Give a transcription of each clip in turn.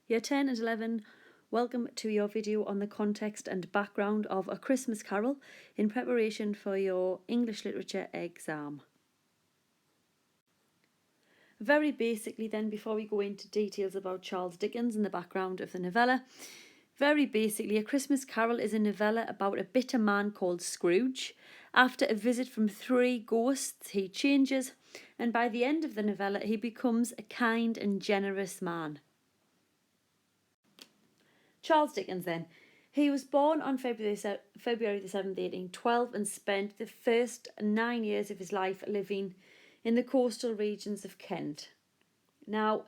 Year 10 and 11, welcome to your video on the context and background of A Christmas Carol in preparation for your English Literature exam. Very basically then, before we go into details about Charles Dickens and the background of the novella, very basically, A Christmas Carol is a novella about a bitter man called Scrooge. After a visit from 3 ghosts, he changes, and by the end of the novella, he becomes a kind and generous man. Charles Dickens then. He was born on February the 7th, 1812, and spent the first 9 years of his life living in the coastal regions of Kent. Now,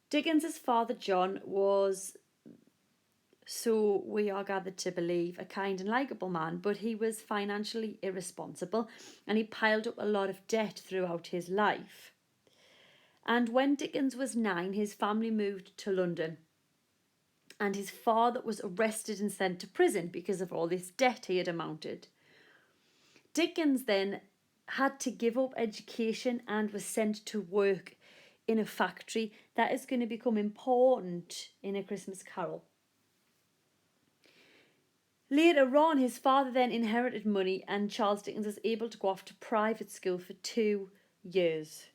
Dickens's father John was, so we are gathered to believe, a kind and likeable man, but he was financially irresponsible and he piled up a lot of debt throughout his life. And when Dickens was 9, his family moved to London. And his father was arrested and sent to prison because of all this debt he had amounted. Dickens then had to give up education and was sent to work in a factory. That is going to become important in A Christmas Carol. Later on, his father then inherited money and Charles Dickens was able to go off to private school for 2 years.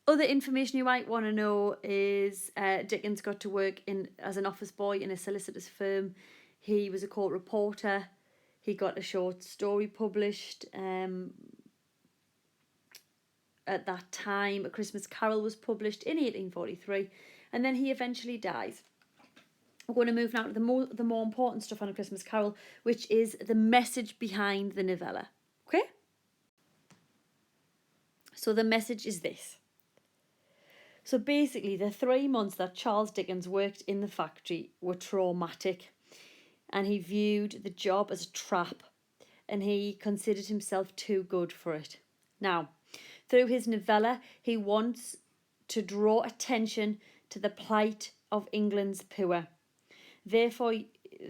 Other information you might want to know is Dickens got to work as an office boy in a solicitor's firm. He was a court reporter. He got a short story published. At that time, A Christmas Carol was published in 1843, and then he eventually dies. We're going to move now to the more important stuff on A Christmas Carol, which is the message behind the novella. Okay? So the message is this. So basically, the 3 months that Charles Dickens worked in the factory were traumatic, and he viewed the job as a trap, and he considered himself too good for it. Now, through his novella, he wants to draw attention to the plight of England's poor. Therefore,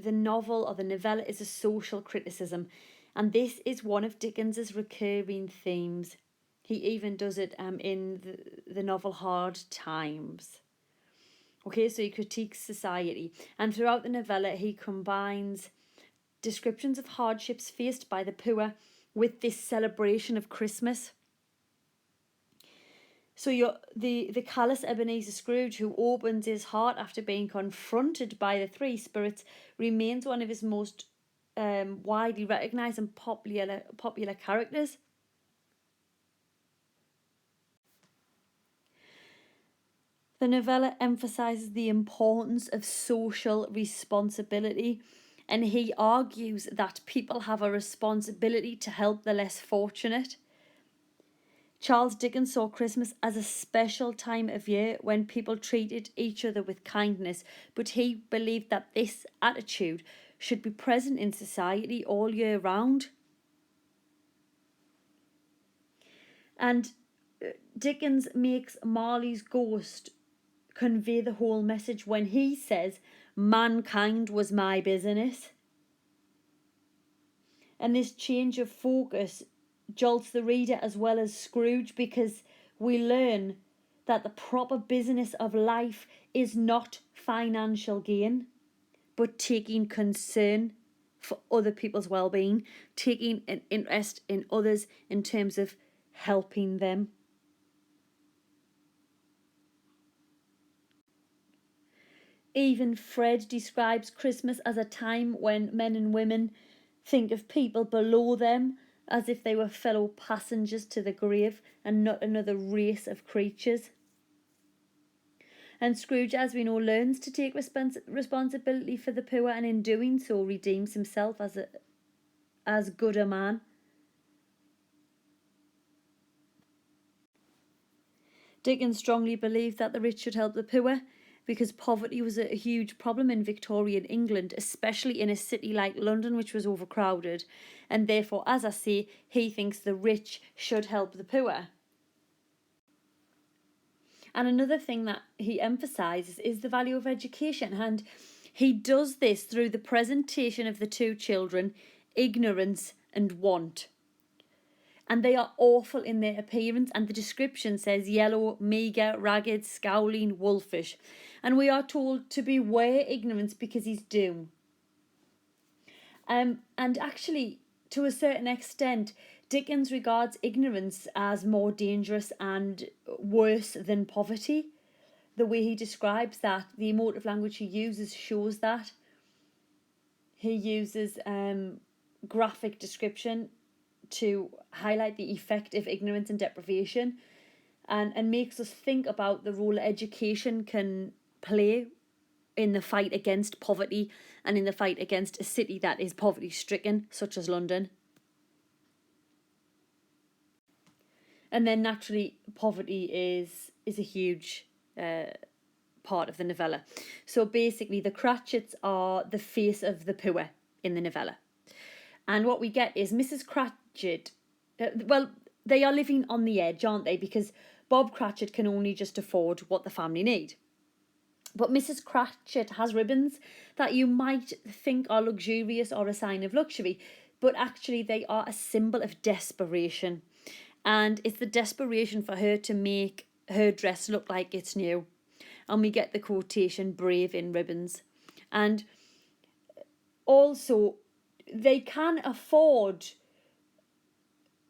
the novel or the novella is a social criticism, and this is one of Dickens's recurring themes. He even does it in the novel Hard Times. Okay, so he critiques society. And throughout the novella, he combines descriptions of hardships faced by the poor with this celebration of Christmas. So the callous Ebenezer Scrooge, who opens his heart after being confronted by the 3 spirits, remains one of his most widely recognised and popular characters. The novella emphasises the importance of social responsibility, and he argues that people have a responsibility to help the less fortunate. Charles Dickens saw Christmas as a special time of year when people treated each other with kindness, but he believed that this attitude should be present in society all year round. And Dickens makes Marley's ghost convey the whole message when he says, "Mankind was my business." And this change of focus jolts the reader as well as Scrooge, because we learn that the proper business of life is not financial gain, but taking concern for other people's well-being, taking an interest in others in terms of helping them. Even Fred describes Christmas as a time when men and women think of people below them as if they were fellow passengers to the grave and not another race of creatures. And Scrooge, as we know, learns to take responsibility for the poor, and in doing so redeems himself as good a man. Dickens strongly believed that the rich should help the poor, because poverty was a huge problem in Victorian England, especially in a city like London, which was overcrowded. And therefore, as I say, he thinks the rich should help the poor. And another thing that he emphasises is the value of education. And he does this through the presentation of the 2 children, ignorance and want. and they are awful in their appearance, and the description says yellow, meagre, ragged, scowling, wolfish, and we are told to beware ignorance because he's doom. And actually, to a certain extent, Dickens regards ignorance as more dangerous and worse than poverty. The way he describes that, the emotive language he uses shows that. He uses graphic description to highlight the effect of ignorance and deprivation, and makes us think about the role education can play in the fight against poverty and in the fight against a city that is poverty stricken, such as London. And then naturally, poverty is a huge part of the novella. So basically, the Cratchits are the face of the poor in the novella. And what we get is Mrs. Cratchit, well, they are living on the edge, aren't they? Because Bob Cratchit can only just afford what the family need. But Mrs. Cratchit has ribbons that you might think are luxurious or a sign of luxury, but actually they are a symbol of desperation. And it's the desperation for her to make her dress look like it's new. And we get the quotation, brave in ribbons. And also, they can afford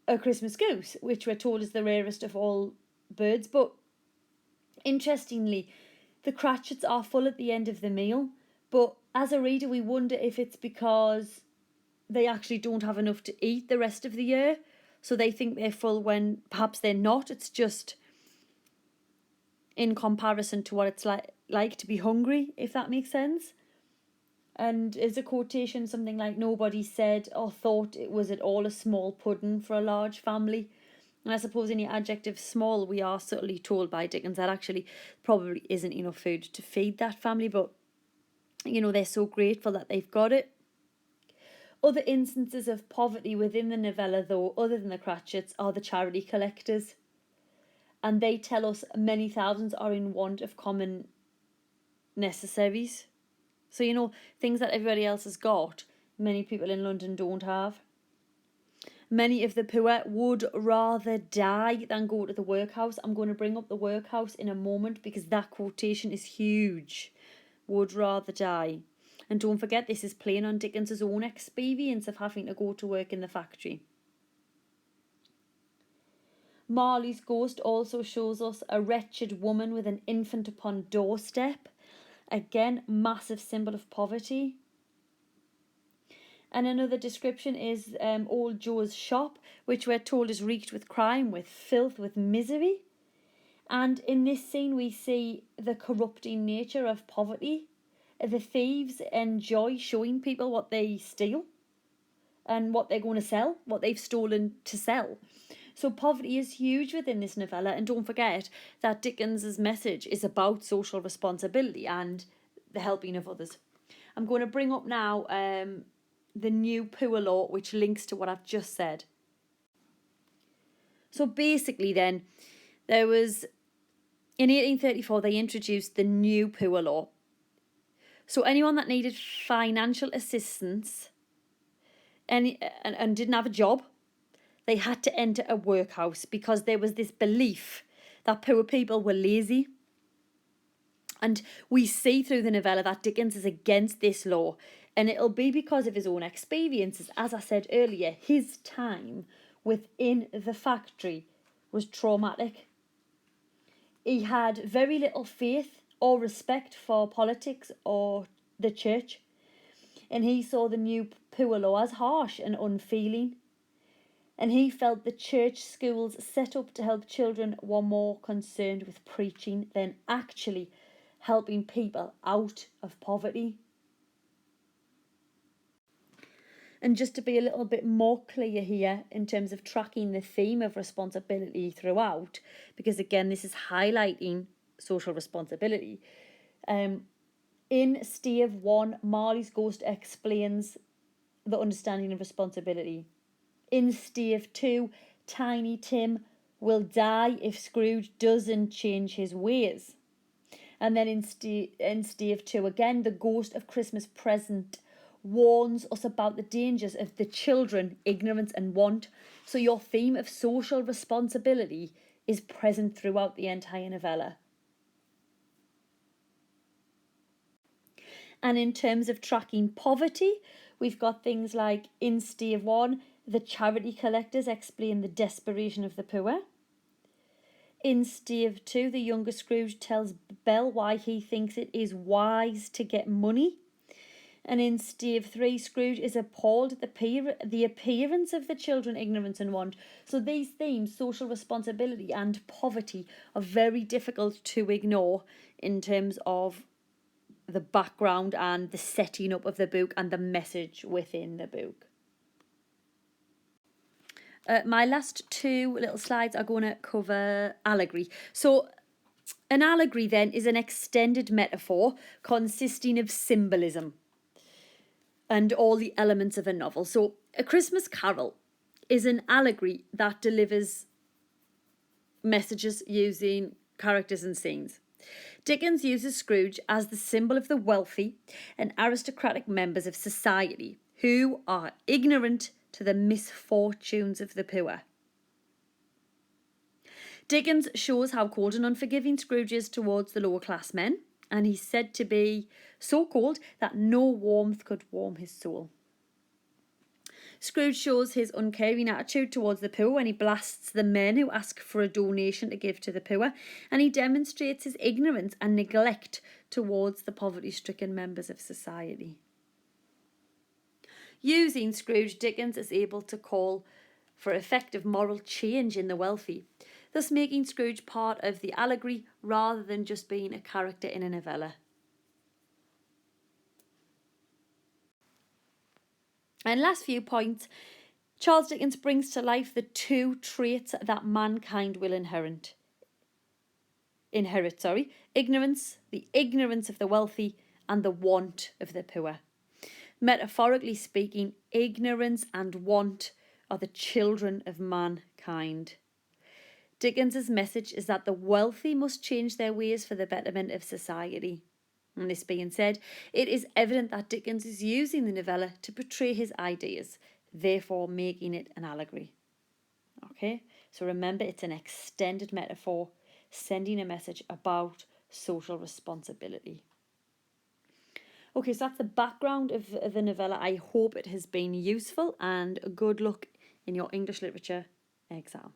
a Christmas goose, which we're told is the rarest of all birds. But interestingly, the Cratchits are full at the end of the meal. But as a reader, we wonder if it's because they actually don't have enough to eat the rest of the year. So they think they're full when perhaps they're not. It's just in comparison to what it's like to be hungry, if that makes sense. And there's a quotation, something like, nobody said or thought it was at all a small pudding for a large family. And I suppose in the adjective small, we are subtly told by Dickens that actually probably isn't enough food to feed that family, but, you know, they're so grateful that they've got it. Other instances of poverty within the novella, though, other than the Cratchits, are the charity collectors. And they tell us many thousands are in want of common necessaries. So, you know, things that everybody else has got, many people in London don't have. Many of the poor would rather die than go to the workhouse. I'm going to bring up the workhouse in a moment because that quotation is huge. Would rather die. And don't forget, this is playing on Dickens's own experience of having to go to work in the factory. Marley's ghost also shows us a wretched woman with an infant upon doorstep. Again, massive symbol of poverty. And another description is old Joe's shop, which we're told is reeked with crime, with filth, with misery. And in this scene we see the corrupting nature of poverty. The thieves enjoy showing people what they steal and what they're going to sell, what they've stolen to sell. So poverty is huge within this novella, and don't forget that Dickens's message is about social responsibility and the helping of others. I'm going to bring up now the new poor law, which links to what I've just said. So basically then, there was, in 1834, they introduced the new poor law. So anyone that needed financial assistance and didn't have a job, they had to enter a workhouse because there was this belief that poor people were lazy. And we see through the novella that Dickens is against this law, and it'll be because of his own experiences. As I said earlier, his time within the factory was traumatic. He had very little faith or respect for politics or the church, and he saw the new poor law as harsh and unfeeling. And he felt the church schools set up to help children were more concerned with preaching than actually helping people out of poverty. And just to be a little bit more clear here in terms of tracking the theme of responsibility throughout, because again, this is highlighting social responsibility. In Stave 1, Marley's ghost explains the understanding of responsibility. In Stave 2, Tiny Tim will die if Scrooge doesn't change his ways. And then in Stave 2 again, the ghost of Christmas Present warns us about the dangers of the children, ignorance and want. So your theme of social responsibility is present throughout the entire novella. And in terms of tracking poverty, we've got things like in stave 1, the charity collectors explain the desperation of the poor. In stave 2, the younger Scrooge tells Belle why he thinks it is wise to get money. And in stave 3, Scrooge is appalled at the appearance of the children, ignorance and want. So these themes, social responsibility and poverty, are very difficult to ignore in terms of the background and the setting up of the book and the message within the book. My last two little slides are going to cover allegory. So an allegory then is an extended metaphor consisting of symbolism and all the elements of a novel. So A Christmas Carol is an allegory that delivers messages using characters and scenes. Dickens uses Scrooge as the symbol of the wealthy and aristocratic members of society who are ignorant to the misfortunes of the poor. Dickens shows how cold and unforgiving Scrooge is towards the lower class men, and he's said to be so cold that no warmth could warm his soul. Scrooge shows his uncaring attitude towards the poor when he blasts the men who ask for a donation to give to the poor, and he demonstrates his ignorance and neglect towards the poverty-stricken members of society. Using Scrooge, Dickens is able to call for effective moral change in the wealthy, thus making Scrooge part of the allegory rather than just being a character in a novella. And last few points, Charles Dickens brings to life the two traits that mankind will inherit. Ignorance, the ignorance of the wealthy, and the want of the poor. Metaphorically speaking, ignorance and want are the children of mankind. Dickens's message is that the wealthy must change their ways for the betterment of society. And this being said, it is evident that Dickens is using the novella to portray his ideas, therefore making it an allegory. Okay, so remember, it's an extended metaphor sending a message about social responsibility. Okay, so that's the background of the novella. I hope it has been useful, and good luck in your English literature exam.